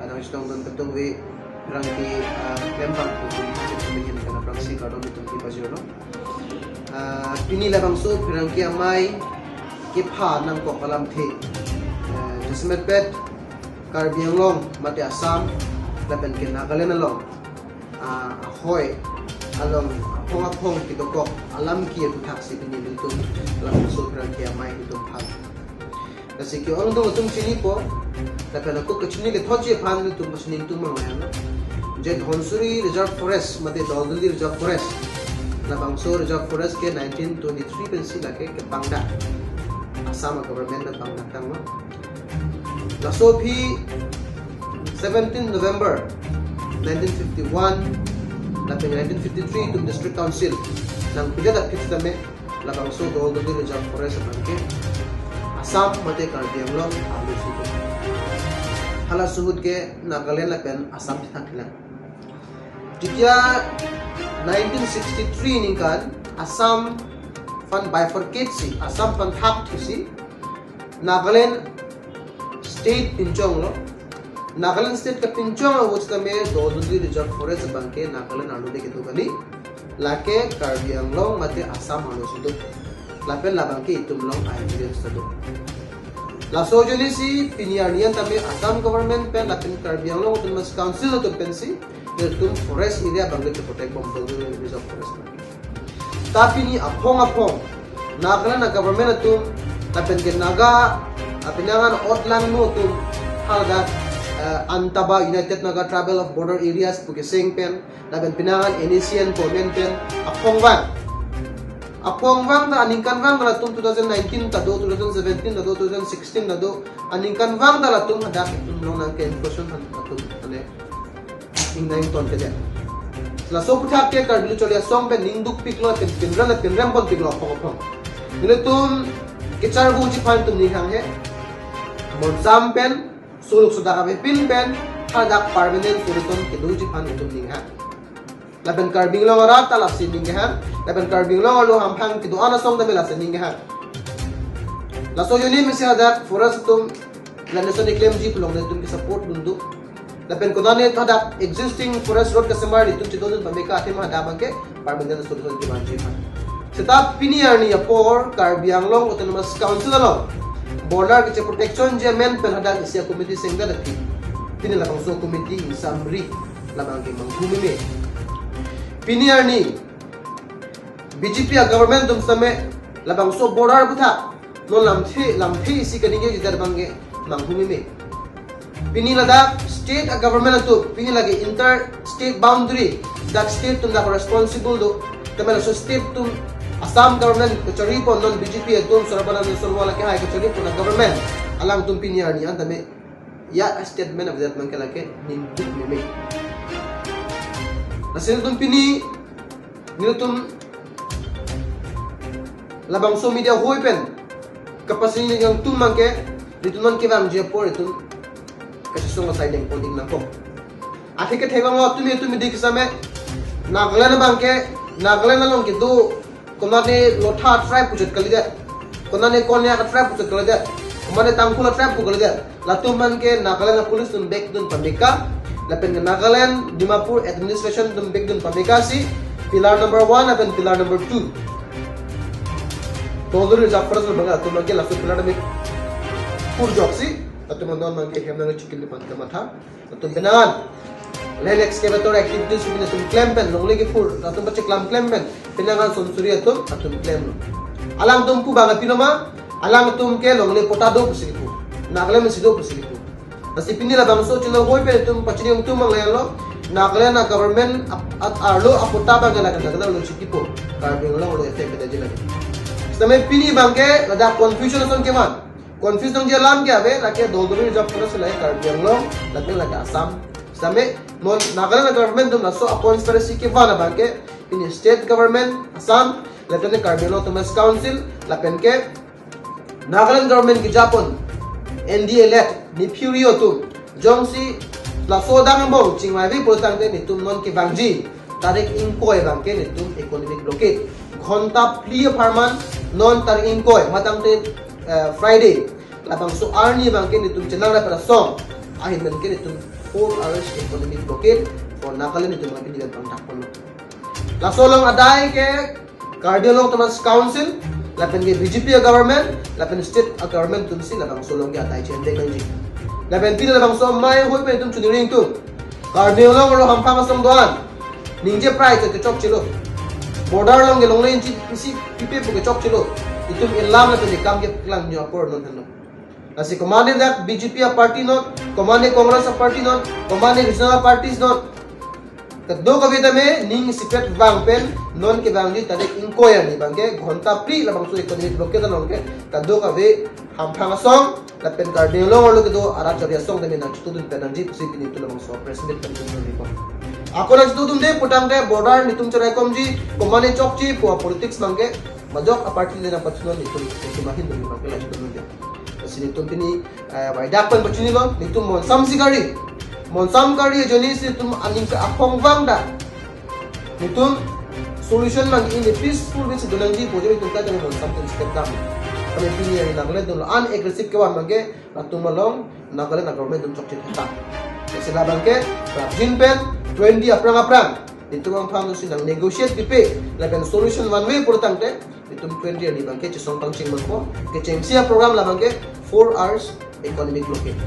Anang isdong doon katuwi rangki lembang pagkulitin ka na praksi karon itong kipasyo no. Pinilabang so pirangki amay kipha ng kokalamthi Jismet pet Karbiang long mati Assam laban kin Nagaland along ahoi along aphuthak kitokok lamki aphuthak si pinili itong labang so pirangki amay itong phag kasi kyo ang dong itong sinipo laban ako kachini le thoche phan le tum masnin tum mangayan je Dhonsuri Reserve Forest mate Dolguli Reserve Forest labang so Reserve Forest ke 1923 pensi lake ke Pangda Assam government na Pangda tangma la so phi 17 November 1951 laban 1953 tum District Council nang pigada pitch dame labang so Dolguli Reserve Forest bangke Assam mate Karbiang long alu situ hala suhud ke Nagaland lapen Assam thaklan tikia 1963 ningkan Assam fan bifurcate si Assam fan thak si Nagaland state pinchong lo Nagaland state ka pinchong which tame Dolguli Reserve Forest bangke Nagaland alu de gitu kali lake Karbiang long mate Assam alu situ lapen labangke itum long identity situ la sojoli si piniarnian tame Assam government pen lapen Karbiang long tum mas council to pensi tum forest area bangle to protect from Dolguli Reserve Forest tapi ni apong Nagaland na government tum lapen ke naga apinangan outland mo tum halga antaba United Naga Tribal of Border Areas pukising pen lapen pinangan Indonesian Pomen pen apong wang na aningkan wang na tum 2019 tado 2017 tado 2016 tado aningkan wang na tum hadak tum long nang ken question atum ane ingnaing ton ke la so puthak ke Karbilu cholia song pe ningduk piklo pen pinram pon piklo apong ile tum kichar bu ji phan tum ni hang he mon jam pen suluk suda ka pin pen hadak permanent solution ke du ji phan tum ni ha laban Karbiang long ara tala sining ha laban Karbiang long lo hampang kido ana song da mela sining ha la so yuni mi hadak forest tum la national claim ji long tum ki support bundu laban kodane hadak existing forest road ka samar tum chidon pameka athima dabang ke permanent solution ki manji ha setap piniar ni apor Karbiang long autonomous council lo border ki protection je men pen hadak isia committee sengda dakhi pini labang so committee samri labang ki manghumi me piniar ni BJP government tum same labang so border butha no lamthi si kaninge jidar bange manghumi me pini lada state government tu pini lagi inter state boundary that state tum da responsible do tamela so state tum Assam government kachari po non BJP tum sarabana ni solwala ke hai kachari po na government alang tum piniar ni antame ya statement of that mangkala ke ninduk me nasil tum pini nilutum labang so media hoi pen kapasini yang tum mangke ditunan ke bang japor itu kasi so nga side ponding na ko ati ke thebang wa tumi dik same Nagaland bangke Nagaland long kitu konane lotha tribe pujat kalida konane konya ka tribe pujat kalida komane tangkula tribe pu kalida latum mangke Nagaland police tum back dun pamika lapen Nagaland Dimapur administration tum back dun pamika si pilar number 1 apen pilar number 2 Dolguli Reserve Forest banga tum mangke lasu pilar number purjoksi atum non mangke hemna chikil pan ka matha atum benan land excavator activities min atum claim pen longle ke fur atum bache claim pen pinangan sonsuri atum claim no alang tum ku banga pinoma alang tum ke longle potado pusiku Nagaland sido pusiku nasi pinila bangso chilo hoi pe tum pachini tum manglelo Nagaland na government at arlo aputa banga nagada lo chikipo Karbiang long lo effect da jila samay pini bangke lada confusion son keman confusion je lam ke ave lake Dolguli Reserve Forest lai Karbiang long lake Assam samay non Nagaland government tum naso a conspiracy ke vana bangke in state government Assam lake Karbiang autonomous council lapen ke Nagaland government ki Japon NDA let ni Furio tum jongsi la sodang bong chingmai vi protang de ni tum non ke bangji tarik inkoi bangke ni tum economic blockade ghonta plia farman non tarik inkoi matang te Friday labang so arni bangke ni tum chenang la para song ahin bangke ni tum 4 hours economic blockade for Nagaland itu mga pinigan pang takpon. Lasolong aday ke Cardiolog Thomas Council, lapen ke BJP government, lapen state government tumsi labang solong ke aday chende kanji. Lapen pila labang so may hoy pa itum chuniring tu. Cardiolog lo hampang asong doan. Ningje price ke chok chilo. Border long gelong lain si pipe ke chok chilo. Itum ilam lapen ikam ke klang nyo apor non hano. Nasi commanded that BJP party not, commanded Congress party not, commanded regional parties not. Kaddo kavita me ning secret bang pen non ke bang ji tade inkoya ni bangke ghonta pri labang su economic blockade non ke kaddo kave hamphang song la pen garden lo lo kedo ara charia song de na student pen ji pusi pini tu labang so president pen ni ko ako na student de putang de border nitum charai kom ji commanded chok ji politics bangke majok party le na patsuno ni tu mahin ni bangke la student de sini tum pini waidak pen bachuni lo nitum mon samsigari Monsam kari jenis itu aning ke apong bangda. Itu solution lagi ini peaceful which donanji bojo itu kan dengan monsam tu step kami. Kami pilih yang Nagaland tu unaggressive kawan bangke ratu malong Nagaland government tu cocok kita. Sila bangke jinpen 20 aprang itu orang pang tu sinang negotiate dipe laban solution one way purutang te itu 20 ni bangke cisong pangcing mangko kecengsia program lah bangke 4 hours economic blockade.